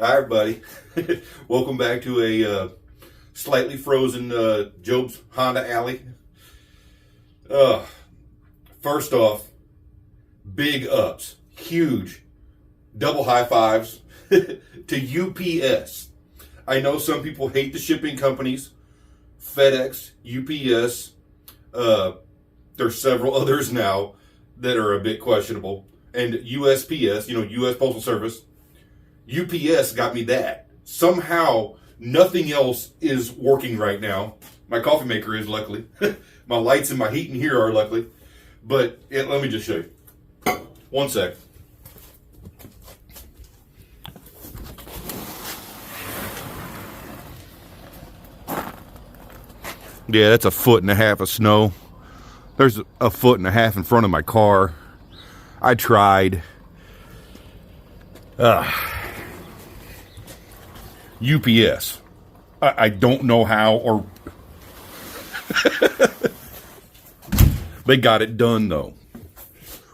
Hi, everybody. Welcome back to a slightly frozen Jobe's Honda Alley. First off, big ups, huge, double high fives to UPS. I know some people hate the shipping companies, FedEx, UPS. There's several others now that are a bit questionable. And USPS, US Postal Service. UPS got me that. Somehow, nothing else is working right now. My coffee maker is, luckily. My lights and my heat in here are, luckily. But let me just show you. One sec. Yeah, that's 1.5 feet of snow. There's 1.5 feet in front of my car. I tried. UPS. I don't know how, or they got it done though.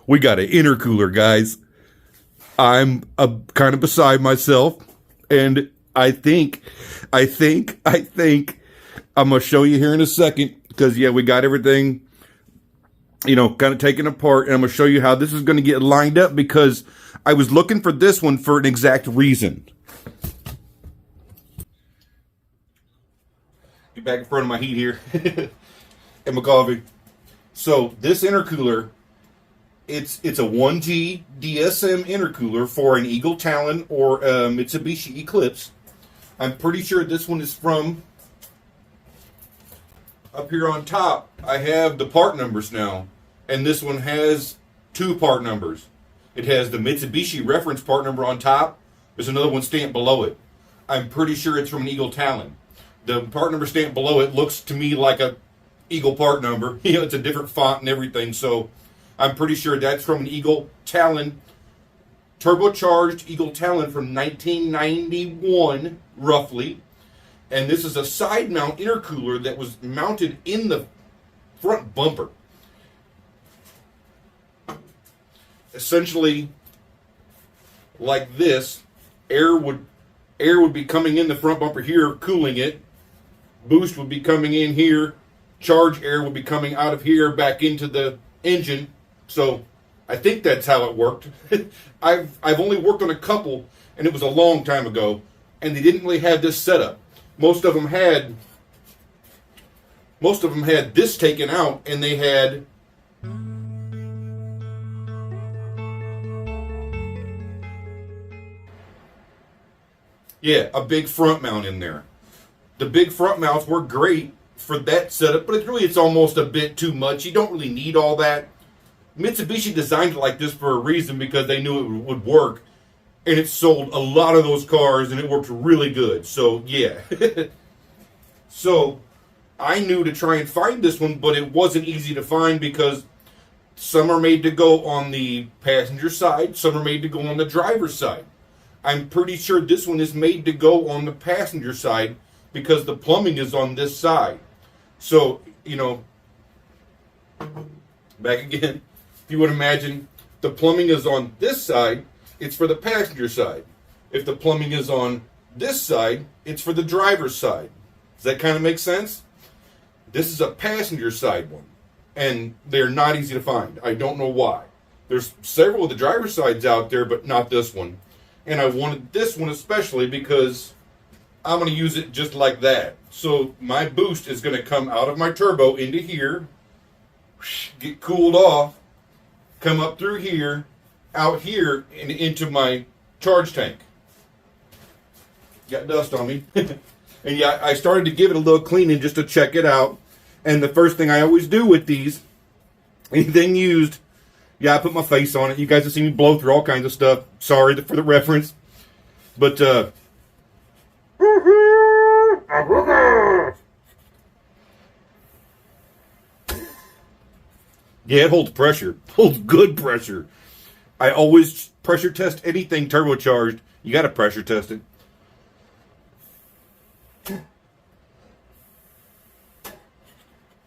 We got an intercooler, guys. I'm kind of beside myself, and I think I'm gonna show you here in a second, because yeah, we got everything, kind of taken apart, and I'm gonna show you how this is gonna get lined up, because I was looking for this one for an exact reason. Get back in front of my heat here and my coffee. So this intercooler, it's a 1G DSM intercooler for an Eagle Talon or a Mitsubishi Eclipse. I'm pretty sure this one is from up here on top. I have the part numbers now, and this one has 2 part numbers. It has the Mitsubishi reference part number on top. There's another one stamped below it. I'm pretty sure it's from an Eagle Talon. The part number stamped below it looks to me like a Eagle part number. It's a different font and everything, so I'm pretty sure that's from an Eagle Talon, turbocharged Eagle Talon from 1991, roughly. And this is a side mount intercooler that was mounted in the front bumper. Essentially, like this, air would be coming in the front bumper here, cooling it. Boost would be coming in here. Charge air would be coming out of here back into the engine. So I think that's how it worked. I've only worked on a couple, and it was a long time ago, and they didn't really have this setup. Most of them had this taken out, and they had a big front mount in there. The big front mounts were great for that setup, but it's almost a bit too much. You don't really need all that. Mitsubishi designed it like this for a reason, because they knew it would work, and it sold a lot of those cars, and it worked really good. So yeah. So I knew to try and find this one, but it wasn't easy to find, because some are made to go on the passenger side, some are made to go on the driver's side. I'm pretty sure this one is made to go on the passenger side, because the plumbing is on this side. So, back again, if you would imagine the plumbing is on this side, it's for the passenger side. If the plumbing is on this side, it's for the driver's side. Does that kind of make sense? This is a passenger side one, and they're not easy to find. I don't know why. There's several of the driver's sides out there, but not this one. And I wanted this one especially because I'm going to use it just like that. So my boost is going to come out of my turbo into here, get cooled off, come up through here, out here, and into my charge tank. Got dust on me. And yeah, I started to give it a little cleaning just to check it out. And the first thing I always do with these, anything used, I put my face on it. You guys have seen me blow through all kinds of stuff. Sorry for the reference. But, yeah, it holds pressure. Holds good pressure. I always pressure test anything turbocharged. You got to pressure test it.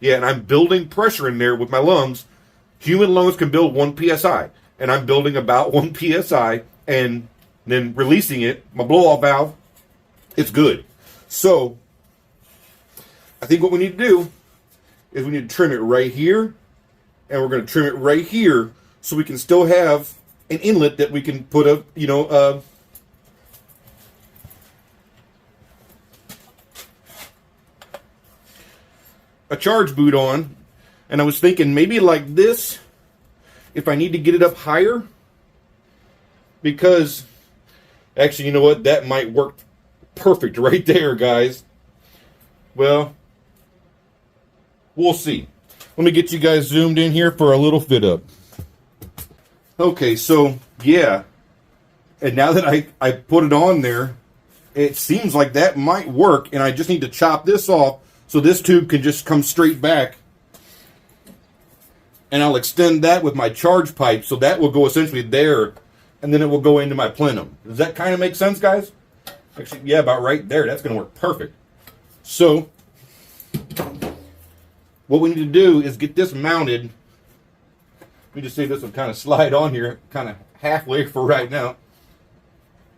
Yeah, and I'm building pressure in there with my lungs. Human lungs can build 1 psi, and I'm building about 1 psi, and then releasing it, my blow-off valve, it's good. So I think what we need to do is we need to trim it right here, and we're going to trim it right here so we can still have an inlet that we can put a, you know, a charge boot on. And I was thinking maybe like this, if I need to get it up higher, because actually, you know what, that might work perfect right there, guys. Well, we'll see. Let me get you guys zoomed in here for a little fit up. Okay, so yeah, and now that I put it on there, it seems like that might work, and I just need to chop this off so this tube can just come straight back. And I'll extend that with my charge pipe, so that will go essentially there, and then it will go into my plenum. Does that kind of make sense, guys? Actually, yeah, about right there. That's going to work perfect. So what we need to do is get this mounted. Let me just see if this will kind of slide on here, kind of halfway for right now.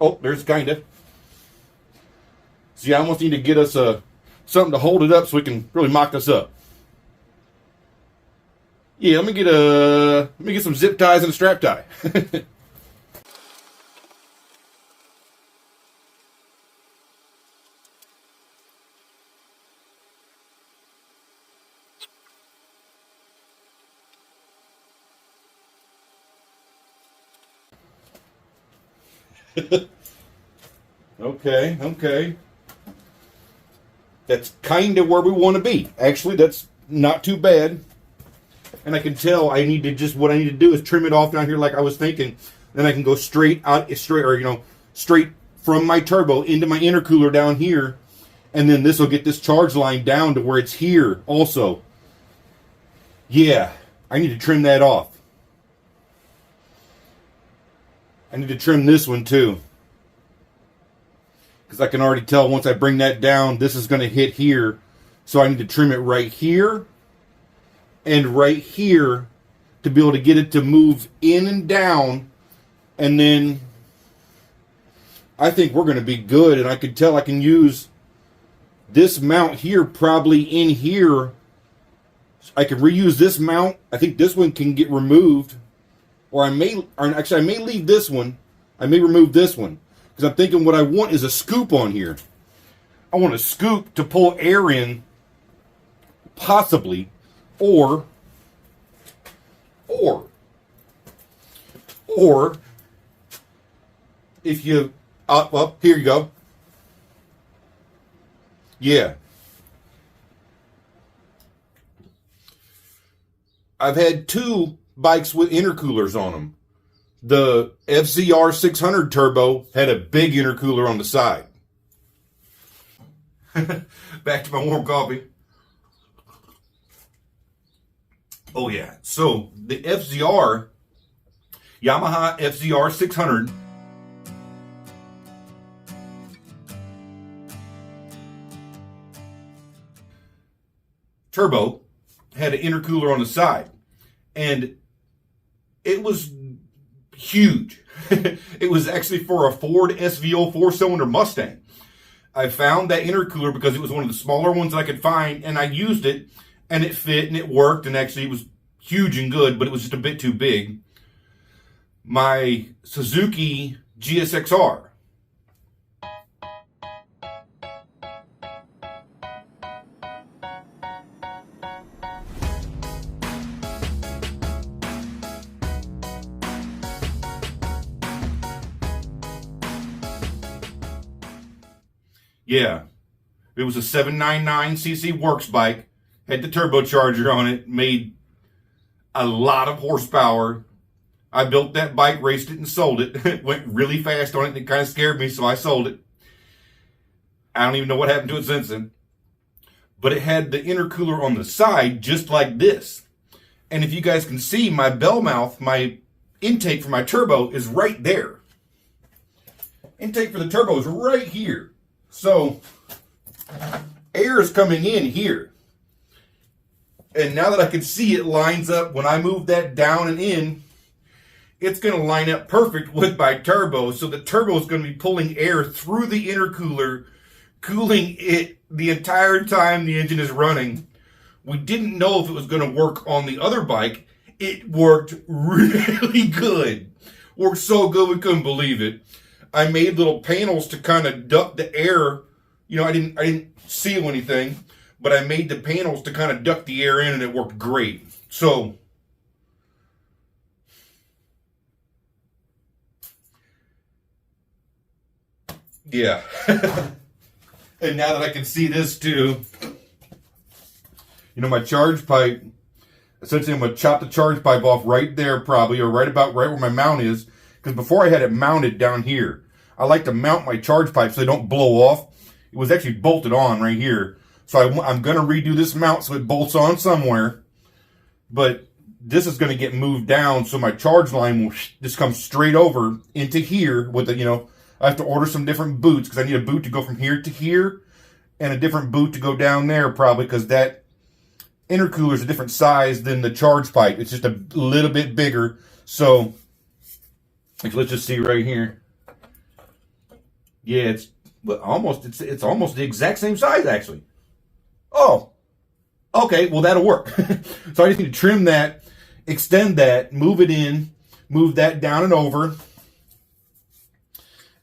Oh, there's kind of. See, I almost need to get us something to hold it up so we can really mock this up. Yeah, let me get some zip ties and a strap tie. Okay. That's kind of where we want to be. Actually, that's not too bad. And I can tell I need to what I need to do is trim it off down here like I was thinking. Then I can go straight from my turbo into my intercooler down here. And then this will get this charge line down to where it's here also. Yeah, I need to trim that off. I need to trim this one too. Because I can already tell once I bring that down, this is going to hit here. So I need to trim it right here and right here to be able to get it to move in and down. And then I think we're going to be good. And I can tell I can use this mount here probably in here. I can reuse this mount. I think this one can get removed. Or actually I may leave this one. I may remove this one. Because I'm thinking what I want is a scoop on here. I want a scoop to pull air in, possibly, or if you, well, here you go. Yeah. I've had two bikes with intercoolers on them. The FZR 600 Turbo had a big intercooler on the side. Back to my warm coffee. Oh yeah, so the FZR, Yamaha FZR 600, Turbo had an intercooler on the side, and it was huge. It was actually for a Ford SVO 4-cylinder Mustang. I found that intercooler because it was one of the smaller ones I could find, and I used it, and it fit, and it worked, and actually it was huge and good, but it was just a bit too big. My Suzuki GSXR. Yeah, it was a 799cc works bike, had the turbocharger on it, made a lot of horsepower. I built that bike, raced it, and sold it. It went really fast on it, and it kind of scared me, so I sold it. I don't even know what happened to it since then. But it had the intercooler on the side, just like this. And if you guys can see, my bell mouth, my intake for my turbo is right there. Intake for the turbo is right here. So, air is coming in here. And now that I can see it lines up, when I move that down and in, it's going to line up perfect with my turbo. So the turbo is going to be pulling air through the intercooler, cooling it the entire time the engine is running. We didn't know if it was going to work on the other bike. It worked really good. Worked so good we couldn't believe it. I made little panels to kind of duct the air. You know, I didn't seal anything, but I made the panels to kind of duct the air in, and it worked great. So yeah. And now that I can see this too, you know, my charge pipe, essentially I'm going to chop the charge pipe off right there probably, or right where my mount is, because before I had it mounted down here. I like to mount my charge pipe so they don't blow off. It was actually bolted on right here. So I'm going to redo this mount so it bolts on somewhere. But this is going to get moved down so my charge line will just come straight over into here with the, you know, I have to order some different boots because I need a boot to go from here to here and a different boot to go down there probably because that intercooler is a different size than the charge pipe. It's just a little bit bigger. So let's just see right here. Yeah, it's almost the exact same size actually. Oh, okay, well that'll work. So I just need to trim that, extend that, move it in, move that down and over.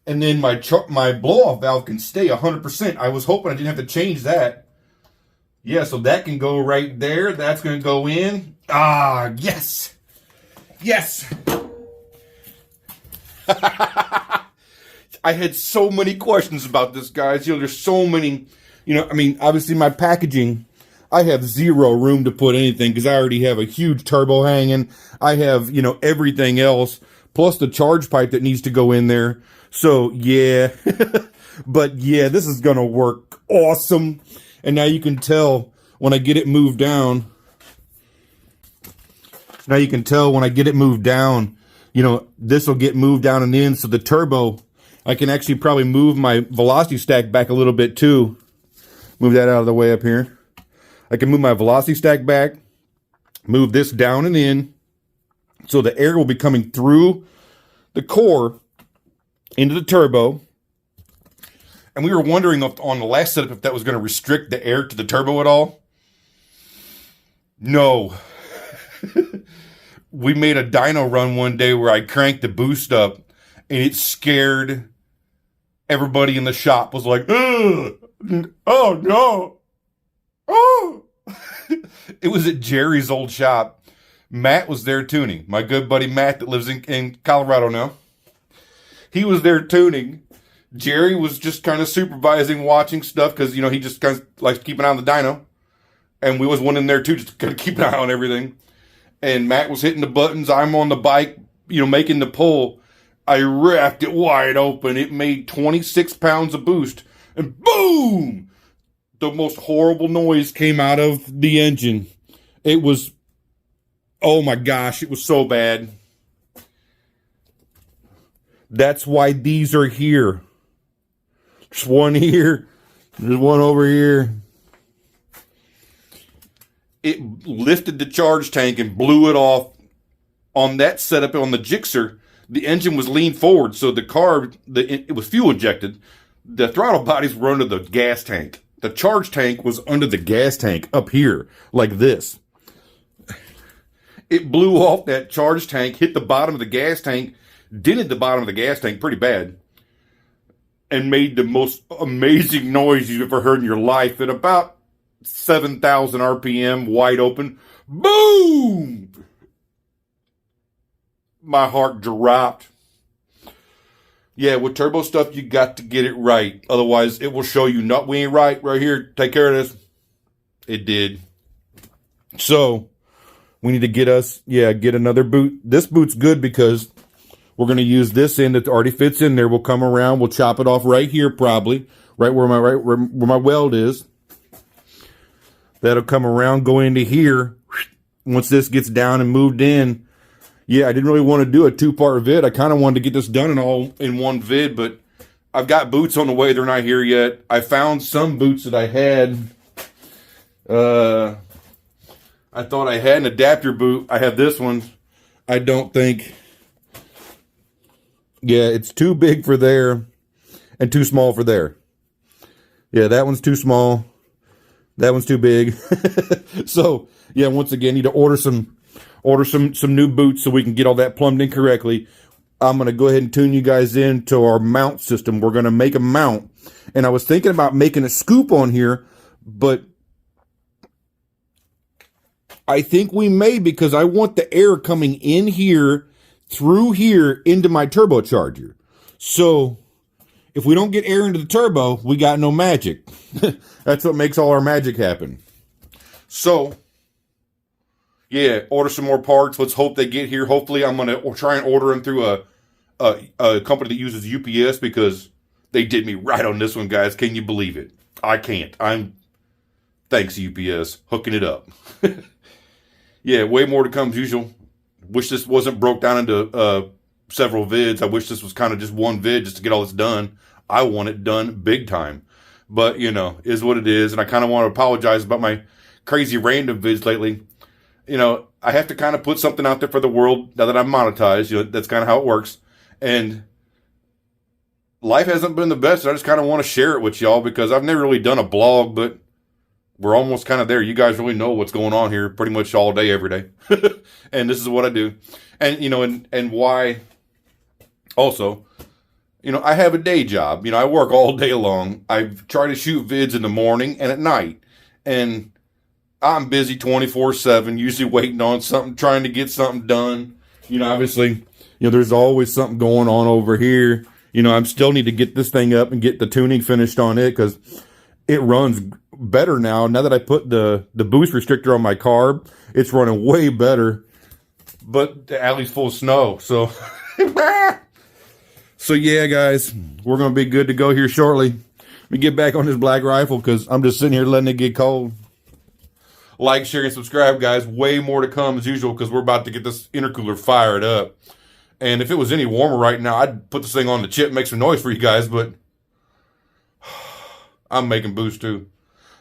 And then my blow-off valve can stay 100%. I was hoping I didn't have to change that. Yeah, so that can go right there. That's going to go in. Ah, yes. Yes. I had so many questions about this, guys. You know, there's so many, you know, I mean, obviously my packaging, I have zero room to put anything because I already have a huge turbo hanging. I have, you know, everything else, plus the charge pipe that needs to go in there. So, yeah, but yeah, this is going to work awesome. And now you can tell when I get it moved down. Now you can tell when I get it moved down, you know, this will get moved down and in. So the turbo, I can actually probably move my velocity stack back a little bit too. Move that out of the way up here. I can move my velocity stack back, move this down and in. So the air will be coming through the core into the turbo. And we were wondering on the last setup if that was going to restrict the air to the turbo at all. No. We made a dyno run one day where I cranked the boost up and it scared everybody in the shop. Was like, ugh, oh no. Oh. It was at Jerry's old shop. Matt was there tuning. My good buddy Matt that lives in Colorado now. He was there tuning. Jerry was just kind of supervising, watching stuff because, you know, he just kind of likes to keep an eye on the dyno. And we was one in there too, just to kind of keep an eye on everything. And Matt was hitting the buttons. I'm on the bike, you know, making the pull. I wrapped it wide open. It made 26 pounds of boost. And boom! The most horrible noise came out of the engine. It was, oh my gosh, it was so bad. That's why these are here. There's one here. There's one over here. It lifted the charge tank and blew it off. On that setup on the Gixxer, the engine was leaned forward, so the car, it was fuel injected. The throttle bodies were under the gas tank. The charge tank was under the gas tank up here, like this. It blew off that charge tank, hit the bottom of the gas tank, dented the bottom of the gas tank pretty bad, and made the most amazing noise you've ever heard in your life at about 7,000 RPM, wide open. Boom! My heart dropped. Yeah, with turbo stuff, you got to get it right. Otherwise, it will show you, not, we ain't right here. Take care of this. It did. So, we need to get another boot. This boot's good because we're going to use this end that already fits in there. We'll come around. We'll chop it off right here probably. Right where my weld is. That'll come around, go into here. Once this gets down and moved in. Yeah, I didn't really want to do a two-part vid. I kind of wanted to get this done in one vid, but I've got boots on the way. They're not here yet. I found some boots that I had. I thought I had an adapter boot. I have this one. I don't think Yeah, it's too big for there and too small for there. Yeah, that one's too small. That one's too big. So, yeah, once again, need to order some new boots so we can get all that plumbed in correctly. I'm going to go ahead and tune you guys into our mount system. We're going to make a mount. And I was thinking about making a scoop on here, but I think we may, because I want the air coming in here, through here, into my turbocharger. So if we don't get air into the turbo, we got no magic. That's what makes all our magic happen. So, yeah, order some more parts. Let's hope they get here. Hopefully, I'm going to try and order them through a company that uses UPS, because they did me right on this one, guys. Can you believe it? I can't. Thanks, UPS, hooking it up. Yeah, way more to come as usual. Wish this wasn't broke down into several vids. I wish this was kind of just one vid just to get all this done. I want it done big time. But, you know, is what it is. And I kind of want to apologize about my crazy random vids lately. You know, I have to kind of put something out there for the world now that I'm monetized. You know, that's kind of how it works. And life hasn't been the best. I just kind of want to share it with y'all, because I've never really done a blog, but we're almost kind of there. You guys really know what's going on here pretty much all day, every day. And this is what I do. And, you know, and why also, you know, I have a day job. You know, I work all day long. I try to shoot vids in the morning and at night. And I'm busy 24/7, usually waiting on something, trying to get something done. You know, obviously, you know, there's always something going on over here. You know, I still need to get this thing up and get the tuning finished on it, because it runs better now. Now that I put the boost restrictor on my carb, it's running way better. But the alley's full of snow, so so yeah, guys, we're gonna be good to go here shortly. Let me get back on this black rifle, because I'm just sitting here letting it get cold. Like, share, and subscribe, guys. Way more to come as usual, because we're about to get this intercooler fired up. And if it was any warmer right now, I'd put this thing on the chip, make some noise for you guys, but I'm making boost too.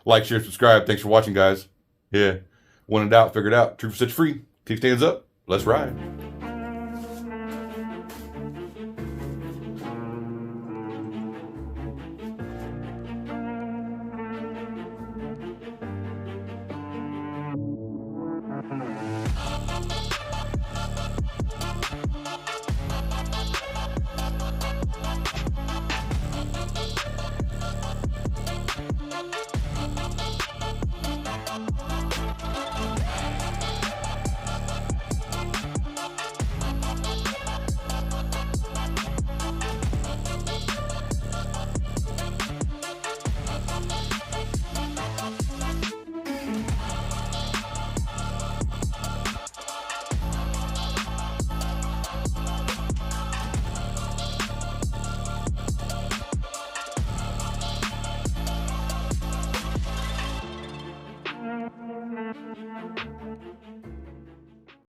Like, share, subscribe. Thanks for watching, guys. Yeah. When in doubt, figure it out. Truth sets free. Keep stands up. Let's ride.